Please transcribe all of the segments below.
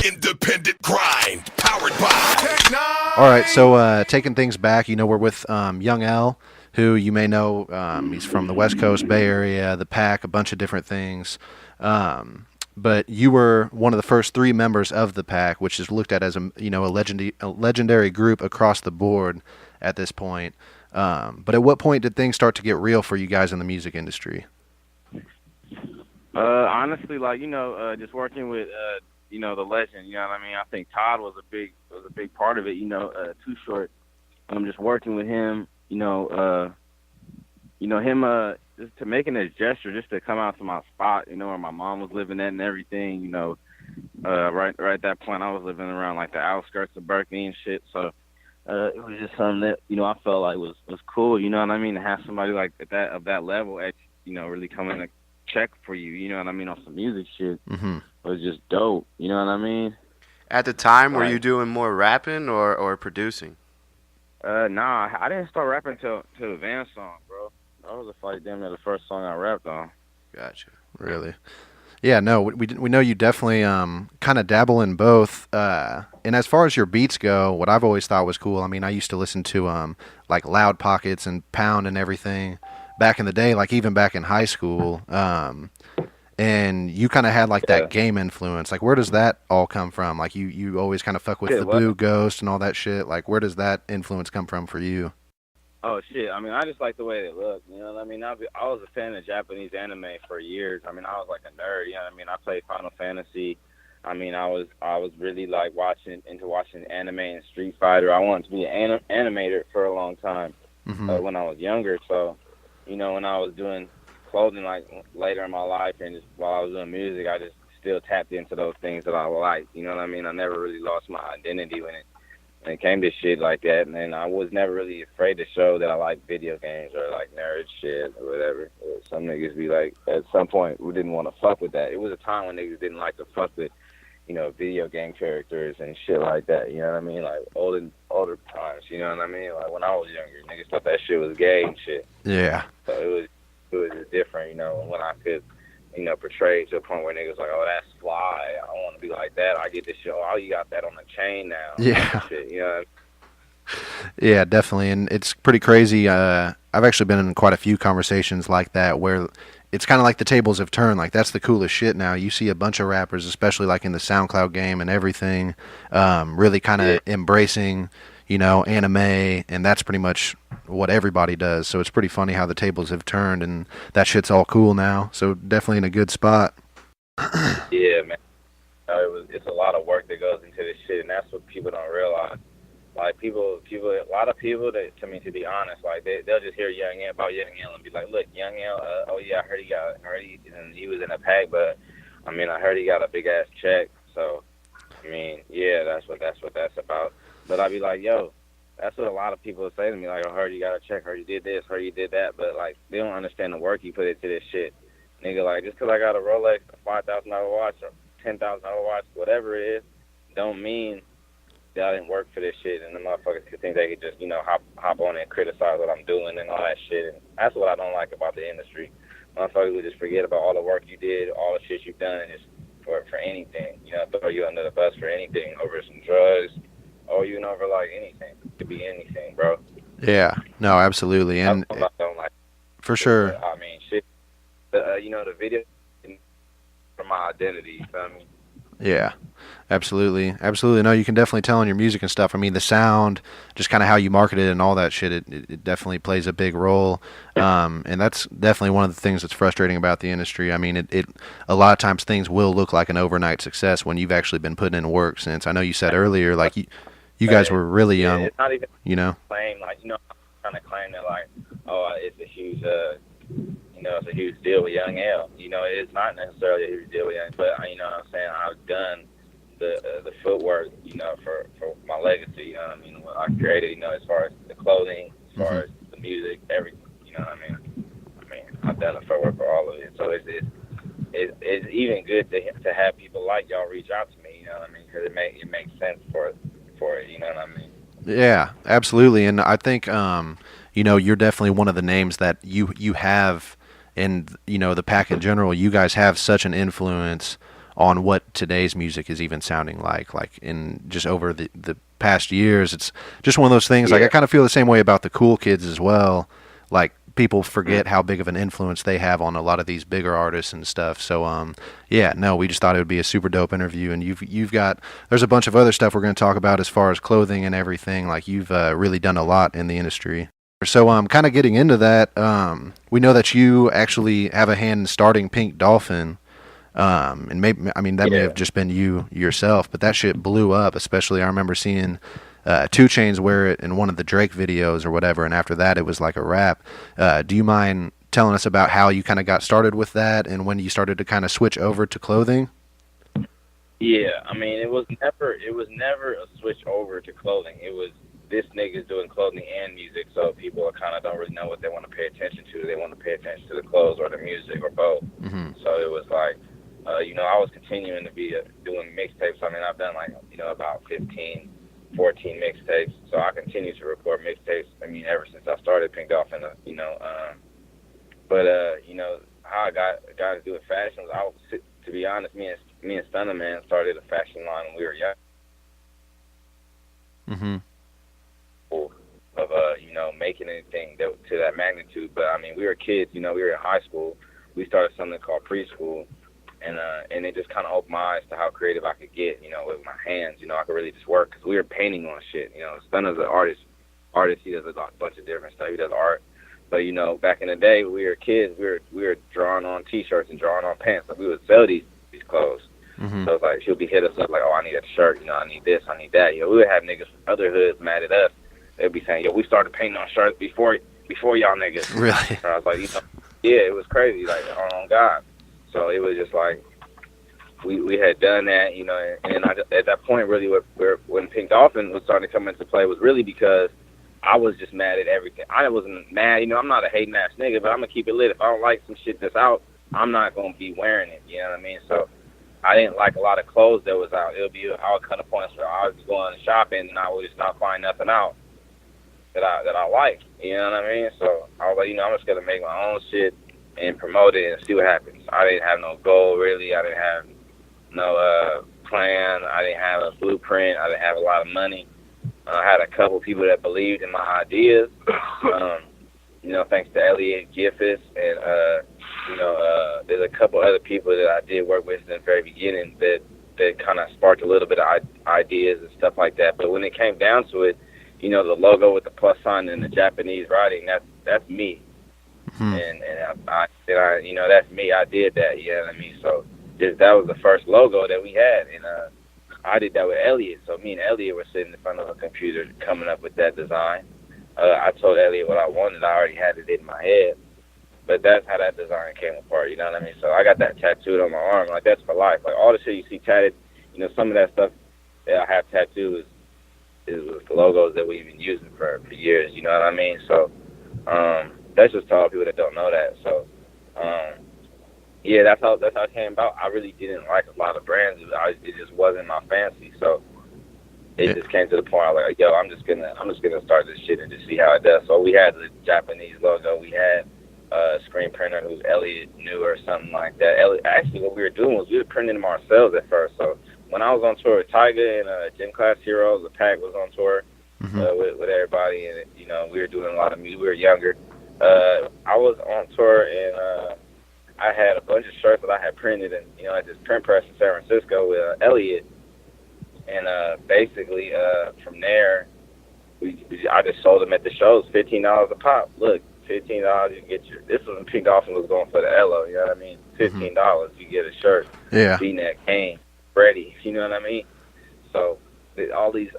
Independent grind, powered by Tech Nine. All right, so taking things back, we're with Young L, who you may know. He's from the West Coast, Bay Area, the Pack, a bunch of different things. But you were one of the first three members of the Pack, which is looked at as a legendary group across the board at this point. But at what point did things start to get real for you guys in the music industry? Honestly, just working with the legend. You know what I mean? I think Todd was a big part of it. Too Short. I'm just working with him. Him just to making his gesture, just to come out to my spot. Where my mom was living at and everything. Right at that point, I was living around like the outskirts of Berkeley and shit. So it was just something that I felt like was cool. You know what I mean? To have somebody like that level at really coming to check for you. You know what I mean? On some music shit. Mm-hmm. Was just dope. You know what I mean? At the time, were you doing more rapping or producing? Nah, I didn't start rapping till the Van song, bro. That was damn near the first song I rapped on. Gotcha. Really? Yeah, no, we know you definitely kind of dabble in both. And as far as your beats go, what I've always thought was cool, I used to listen to like Loud Pockets and Pound and everything back in the day, like even back in high school. And you kind of had like that game influence. Like, where does that all come from? Like, you always kind of fuck with the Blue Ghost and all that shit. Like, where does that influence come from for you? Oh, shit. I just like the way they look. You know what I mean? I was a fan of Japanese anime for years. I was like a nerd. You know what I mean? I played Final Fantasy. I was really like watching anime and Street Fighter. I wanted to be an animator for a long time when I was younger. So, when I was doing clothing like later in my life and just while I was doing music, I just still tapped into those things that I liked. You know what I mean? I never really lost my identity when it came to shit like that. And then I was never really afraid to show that I like video games or like nerd shit or whatever. Some niggas be like, at some point, we didn't want to fuck with that. It was a time when niggas didn't like to fuck with, video game characters and shit like that. You know what I mean? Like older times. You know what I mean? Like when I was younger, niggas thought that shit was gay and shit. Yeah. So it was just different, when I could, portray to a point where niggas like, oh, that's fly. I don't want to be like that. I get this shit. Oh, you got that on the chain now. Yeah. Shit, Yeah, definitely. And it's pretty crazy. I've actually been in quite a few conversations like that where it's kind of like the tables have turned. Like, that's the coolest shit now. You see a bunch of rappers, especially like in the SoundCloud game and everything, really kind of embracing, anime, and that's pretty much what everybody does. So it's pretty funny how the tables have turned, and that shit's all cool now. So definitely in a good spot. Yeah, man. It's a lot of work that goes into this shit, and that's what people don't realize. Like a lot of people that, to be honest, like they'll just hear Young L and be like, look, Young L, oh yeah, I heard he was in a pack, but I heard he got a big ass check. So yeah, that's what that's about. But I'd be like, yo, that's what a lot of people say to me, like, I heard you got a check, heard you did this, heard you did that, but like they don't understand the work you put into this shit. Nigga, like, just 'cause I got a Rolex, a $5,000 watch, or $10,000 watch, whatever it is, don't mean that I didn't work for this shit, and the motherfuckers could think they could just, hop on and criticize what I'm doing and all that shit. And that's what I don't like about the industry. Motherfuckers would just forget about all the work you did, all the shit you've done, and just for anything. Throw you under the bus for anything, over some drugs, or even over like anything. It could be anything, bro. Yeah, no, absolutely, and I don't like. For sure. Shit. The video for my identity. You feel me? Yeah, absolutely. No, you can definitely tell in your music and stuff. The sound, just kind of how you market it and all that shit, it definitely plays a big role. And that's definitely one of the things that's frustrating about the industry. It a lot of times things will look like an overnight success when you've actually been putting in work since. I know you said earlier, like, you guys were really young, It's not even claim, like, trying to claim that, like, oh, it's a huge, it's a huge deal with Young L. It's not necessarily a huge deal with Young, but you know what I'm saying. I've done the footwork, for my legacy. You know what I mean? What I created, as far as the clothing, as far as the music, everything. You know what I mean? I've done the footwork for all of it. So it's even good to have people like y'all reach out to me. You know what I mean? Because it makes sense for it. You know what I mean? Yeah, absolutely. And I think you're definitely one of the names that you have. And, the pack in general, you guys have such an influence on what today's music is even sounding like in just over the past years. It's just one of those things. Like I kind of feel the same way about the cool kids as well. Like people forget how big of an influence they have on a lot of these bigger artists and stuff. So yeah, no, we just thought it would be a super dope interview. And you've got, there's a bunch of other stuff we're going to talk about as far as clothing and everything. Like you've really done a lot in the industry. So kind of getting into that, we know that you actually have a hand in starting Pink Dolphin. And maybe, I mean, that may have just been you yourself, but that shit blew up. Especially I remember seeing 2 Chainz wear it in one of the Drake videos or whatever, and after that it was like a wrap. Do you mind telling us about how you kind of got started with that and when you started to kind of switch over to clothing? Yeah, I mean, it was never a switch over to clothing. It was this nigga's doing clothing and music, so people kind of don't really know what they want to pay attention to. They want to pay attention to the clothes or the music or both. Mm-hmm. So it was like, I was continuing to be doing mixtapes. I mean, I've done about 15, 14 mixtapes. So I continue to record mixtapes. I mean, ever since I started Pink Dolphin, how I got to do it fashion was, to be honest, me and Stunner Man started a fashion line when we were young. Mm-hmm. Of making anything to that magnitude, but I mean, we were kids. We were in high school. We started something called preschool, and it just kind of opened my eyes to how creative I could get. With my hands. I could really just work because we were painting on shit. Stunner's an artist. He does a bunch of different stuff. He does art. But back in the day, when we were kids, we were drawing on T-shirts and drawing on pants. Like we would sell these clothes. Mm-hmm. So it's like she'll be hit us up like, oh, I need a shirt. I need this. I need that. We would have niggas from other hoods mad at us. They'd be saying, we started painting on shirts before y'all niggas. Really? And I was like, yeah, it was crazy. Like, oh God. So it was just like we had done that, and I just, at that point, really, when Pink Dolphin was starting to come into play was really because I was just mad at everything. I wasn't mad, I'm not a hating ass nigga, but I'm gonna keep it lit. If I don't like some shit that's out, I'm not gonna be wearing it. You know what I mean? So I didn't like a lot of clothes that was out. I would cut a point where I was going shopping and I would just not find nothing out that I like. You know what I mean? So I was like, I'm just gonna make my own shit and promote it and see what happens. I didn't have no goal really. I didn't have no plan. I didn't have a blueprint. I didn't have a lot of money. I had a couple people that believed in my ideas. Thanks to Elliot Giffis and there's a couple other people that I did work with in the very beginning that kind of sparked a little bit of ideas and stuff like that. But when it came down to it, the logo with the plus sign and the Japanese writing, that's me. Mm-hmm. And I that's me. I did that. You know what I mean? So that was the first logo that we had, and I did that with Elliot. So me and Elliot were sitting in front of a computer coming up with that design. I told Elliot what I wanted. I already had it in my head, but that's how that design came apart. You know what I mean? So I got that tattooed on my arm. Like that's for life. Like all the shit you see tatted, some of that stuff that I have tattooed is the logos that we've been using for years. You know what I mean? So that's just to all people that don't know that. So yeah, that's how it came about. I really didn't like a lot of brands. It just wasn't my fancy. So it just came to the point I was like, yo, I'm just gonna start this shit and just see how it does. So we had the Japanese logo. We had a screen printer who's Elliot knew or something like that. Actually, what we were doing was we were printing them ourselves at first. So when I was on tour with Tyga and Gym Class Heroes, the Pack was on tour with everybody, and we were doing a lot of music. We were younger. I was on tour and I had a bunch of shirts that I had printed and at this print press in San Francisco with Elliot. And basically, from there, I just sold them at the shows, $15 a pop. Look, $15, you get this was when Pink Dolphin was going for the Elo, you know what I mean? $15, you get a shirt, V-neck, cane, ready, you know what I mean? So all these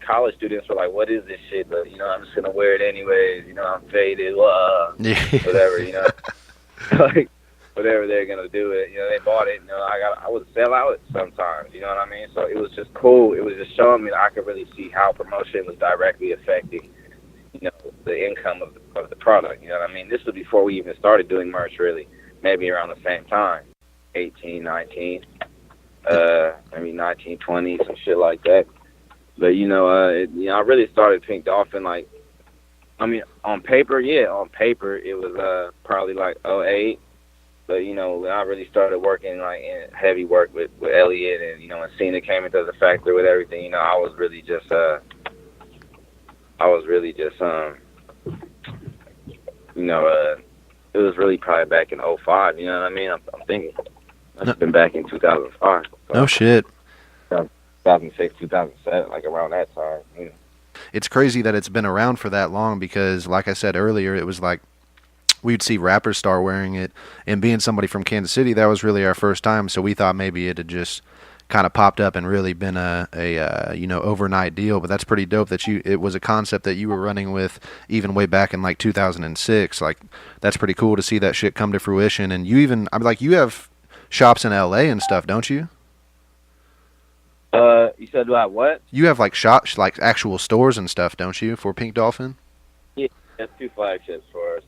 college students were like, what is this shit? But, I'm just going to wear it anyways, I'm faded, whatever, like, whatever they're gonna do it, they bought it. I would sell out sometimes. You know what I mean? So it was just cool. It was just showing me that I could really see how promotion was directly affecting, the income of the product. You know what I mean? This was before we even started doing merch, really. Maybe around the same time, 18, 19, 19, 20, some shit like that. But I really started Pink Dolphin on paper. Yeah, on paper it was probably like 08. But when I really started working like in heavy work with Elliot, and when Cena came into the factory with everything, I was really just it was really probably back in '05. You know what I mean? I'm thinking it's been back in 2005. So, No shit. 2006, 2007, like around that time. It's crazy that it's been around for that long because, like I said earlier, it was like we'd see rappers start wearing it, and being somebody from Kansas City, that was really our first time. So we thought maybe it had just kind of popped up and really been a overnight deal. But that's pretty dope that it was a concept that you were running with even way back in like 2006. Like that's pretty cool to see that shit come to fruition. And you have shops in LA and stuff, don't you? You said about what? You have like shops, like actual stores and stuff, don't you, for Pink Dolphin? Yeah, that's 2 flagships for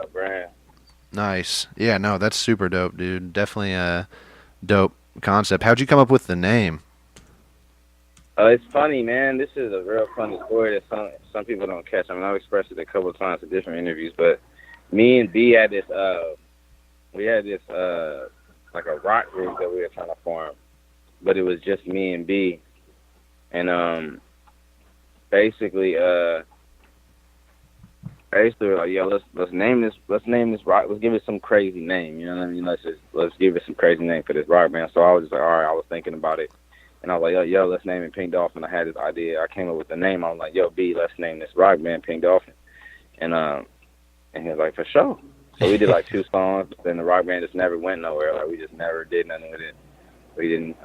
a brand. Nice. Yeah, no, that's super dope, dude. Definitely a dope concept. How'd you come up with the name? It's funny, man. This is a real funny story that some people don't catch. I mean, I've expressed it a couple of times in different interviews, but me and B had this like a rock group that we were trying to form, but it was just me and B, and basically we're like, yo, let's name this rock. Let's give it some crazy name. You know what I mean? Let's give it some crazy name for this rock band. So I was just like, all right. I was thinking about it, and I was like, yo, let's name it Pink Dolphin. I had this idea. I came up with the name. I was like, yo, B, let's name this rock band Pink Dolphin. And he was like, for sure. So we did like 2 songs. But then the rock band just never went nowhere. Like we just never did nothing with it. We didn't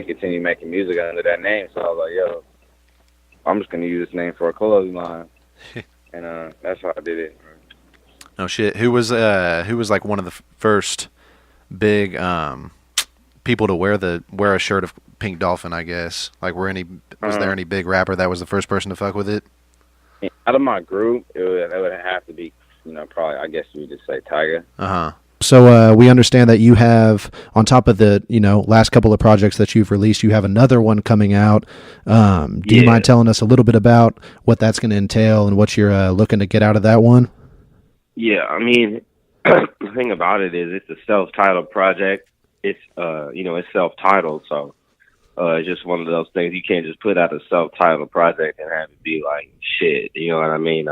continue making music under that name. So I was like, yo, I'm just gonna use this name for a clothing line. And that's how I did it. Oh shit! Who was like one of the first big people to wear a shirt of Pink Dolphin? I guess like was there any big rapper that was the first person to fuck with it? Out of my group, it would have to be probably, I guess you would just say Tiger. So we understand that you have, on top of the last couple of projects that you've released, you have another one coming out. Do you mind telling us a little bit about what that's going to entail and what you're looking to get out of that one? Yeah, I mean, the thing about it is it's a self-titled project. It's it's self-titled, so it's just one of those things. You can't just put out a self-titled project and have it be like shit. You know what I mean?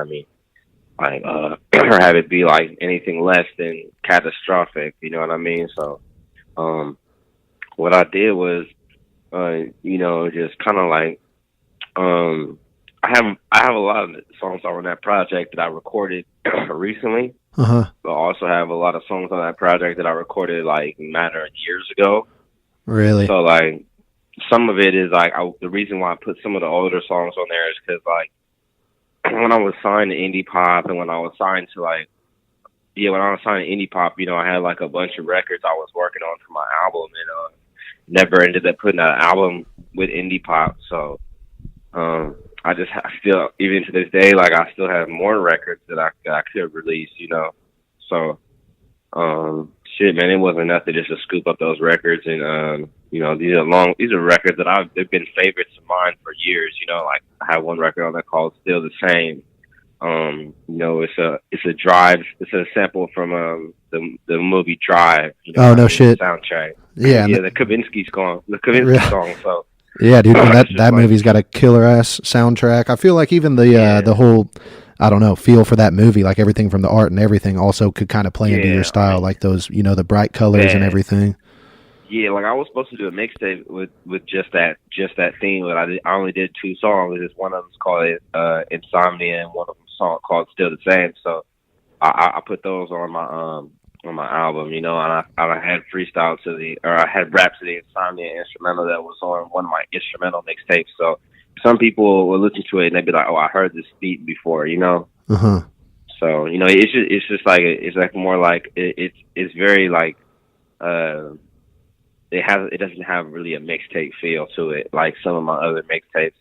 Like, or have it be like anything less than catastrophic, you know what I mean? So, what I did was, just kind of like, I have a lot of songs on that project that I recorded recently, but I also have a lot of songs on that project that I recorded like a matter of years ago. Really? So like, some of it is like, the reason why I put some of the older songs on there is because like, when I was signed to indie pop and when I was signed to indie pop, I had like a bunch of records I was working on for my album, and never ended up putting out an album with indie pop. So I still, even to this day, like I still have more records that I could release, So shit, man, it wasn't nothing just to scoop up those records, and these are records that they've been favorites of mine for years. Like I have one record on there called "Still the Same." It's a Drive. It's a sample from the movie Drive. Oh no shit! Soundtrack. Yeah, the Kavinsky song. Song. So yeah, dude, that movie's got a killer ass soundtrack. I feel like even the whole, I don't know, feel for that movie, like everything from the art and everything, also could kind of play into your style, like those, the bright colors and everything. Yeah, like I was supposed to do a mixtape with just that theme, but I only did 2 songs. Just one of them's called Insomnia, and one of them's called Still the Same. So I put those on my album, and I had freestyle I had rap to the Insomnia instrumental that was on one of my instrumental mixtapes. So some people will listen to it and they'd be like, "Oh, I heard this beat before," Uh-huh. So it's just like it's like more like it's very like it doesn't have really a mixtape feel to it like some of my other mixtapes.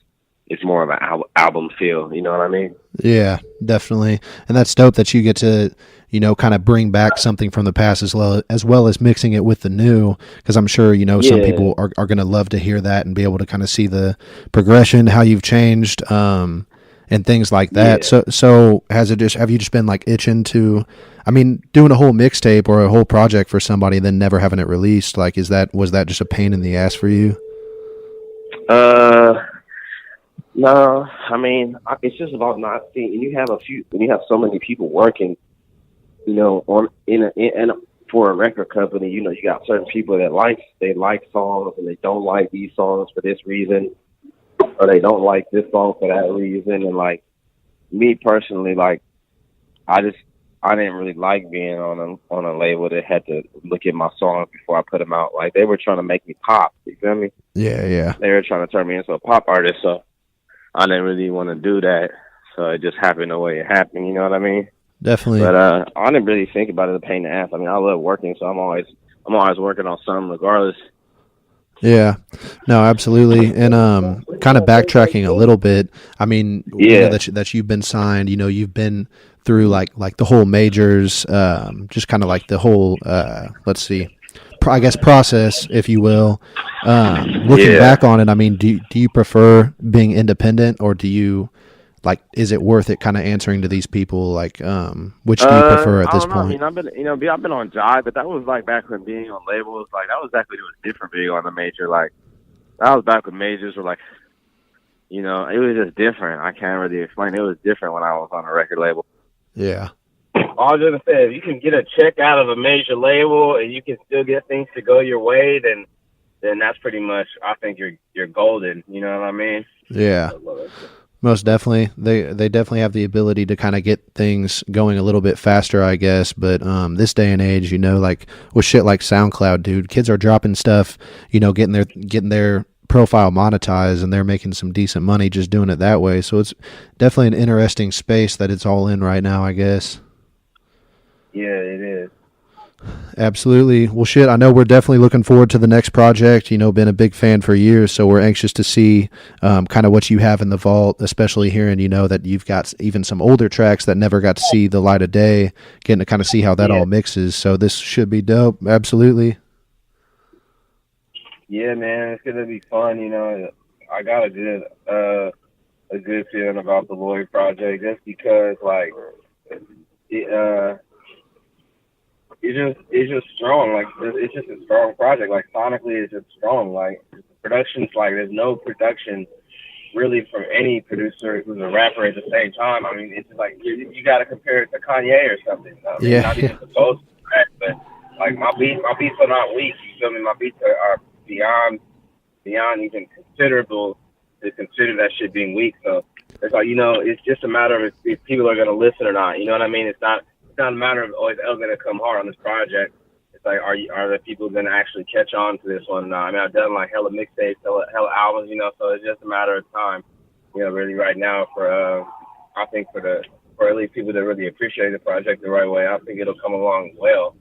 It's more of an album feel, you know what I mean? Yeah, definitely. And that's dope that you get to, kind of bring back something from the past as well as mixing it with the new, because I'm sure, some people are going to love to hear that and be able to kind of see the progression, how you've changed. And and things like that. So have you just been like itching to, I mean, doing a whole mixtape or a whole project for somebody and then never having it released? Like, was that just a pain in the ass for you? No, I mean, it's just about not seeing. When you have so many people working, you know, for a record company, you know, you got certain people that they like songs and they don't like these songs for this reason, or they don't like this song for that reason. And like me personally, like I didn't really like being on a label that had to look at my songs before I put them out. Like they were trying to make me pop. You feel me? Yeah. They were trying to turn me into a pop artist, so I didn't really want to do that. So it just happened the way it happened. You know what I mean? Definitely. But I didn't really think about it as a pain in the ass. I mean, I love working, so I'm always working on something regardless. Yeah, no, absolutely. And kind of backtracking a little bit, I mean, you know that you've been signed, you know, you've been through like the whole majors, just kind of like the whole, let's see, I guess process, if you will. Looking back on it, I mean, do you prefer being independent, or do you like, is it worth it kind of answering to these people? Like, which do you prefer at this point? I mean, I've been on Jive, but that was like back when being on labels, like that was actually different being on the major. Like that was back when majors were like, you know, it was just different. I can't really explain. It was different when I was on a record label. Yeah. All I was gonna say, if you can get a check out of a major label and you can still get things to go your way, then that's pretty much, I think you're golden. You know what I mean? Yeah. Most definitely. They definitely have the ability to kind of get things going a little bit faster, I guess. But this day and age, you know, like with shit like SoundCloud, dude, kids are dropping stuff, you know, getting their profile monetized, and they're making some decent money just doing it that way. So it's definitely an interesting space that it's all in right now, I guess. Yeah, it is. Absolutely. Well, shit, I know we're definitely looking forward to the next project. You know, been a big fan for years, so we're anxious to see kind of what you have in the vault, especially hearing, you know, that you've got even some older tracks that never got to see the light of day, getting to kind of see how that all mixes. So this should be dope. Absolutely. Yeah, man, it's gonna be fun. You know, I got a good feeling about the Lloyd project, just because like it's just strong. Like it's just a strong project. Like sonically, it's just strong. Like the production's like there's no production really from any producer who's a rapper at the same time. I mean, it's just like you got to compare it to Kanye or something. I mean, not even supposed to rap, but like my beats are not weak. You feel me? My beats are beyond even considerable to consider that shit being weak. So it's like, you know, it's just a matter of if people are gonna listen or not. You know what I mean? It's not a matter of always gonna come hard on this project. It's like, are the people gonna actually catch on to this one or not? I mean, I've done like hella mixtapes, hella albums, you know, so it's just a matter of time, you know, really right now for I think for at least people that really appreciate the project the right way. I think it'll come along well.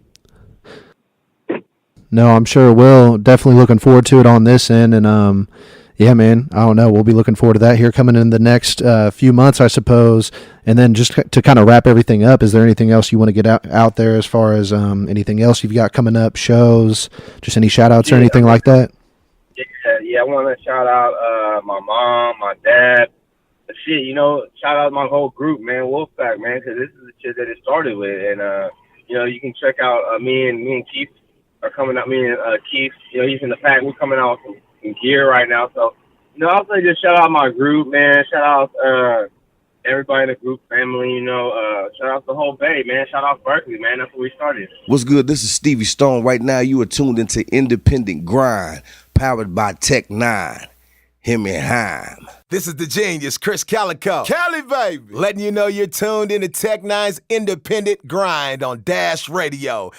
No, I'm sure it will. Definitely looking forward to it on this end. And yeah, man, I don't know. We'll be looking forward to that here coming in the next few months, I suppose. And then just to kind of wrap everything up, is there anything else you want to get out there as far as anything else you've got coming up, shows, just any shout outs or anything like that? Yeah, I want to shout out my mom, my dad. Shit, you know, shout out my whole group, man, Wolfpack, man, because this is the shit that it started with. And, you know, you can check out me and Keith are coming out. Me and Keith, you know, he's in the pack. We're coming out with some gear right now. So, you know, I'll say just shout out my group, man. Shout out everybody in the group family, you know. Shout out the whole Bay, man. Shout out Berkeley, man. That's where we started. What's good? This is Stevie Stone. Right now, you are tuned into Independent Grind, powered by Tech 9. Him and Haim. This is the genius, Chris Calico. Cali, baby. Letting you know you're tuned into Tech 9's Independent Grind on Dash Radio.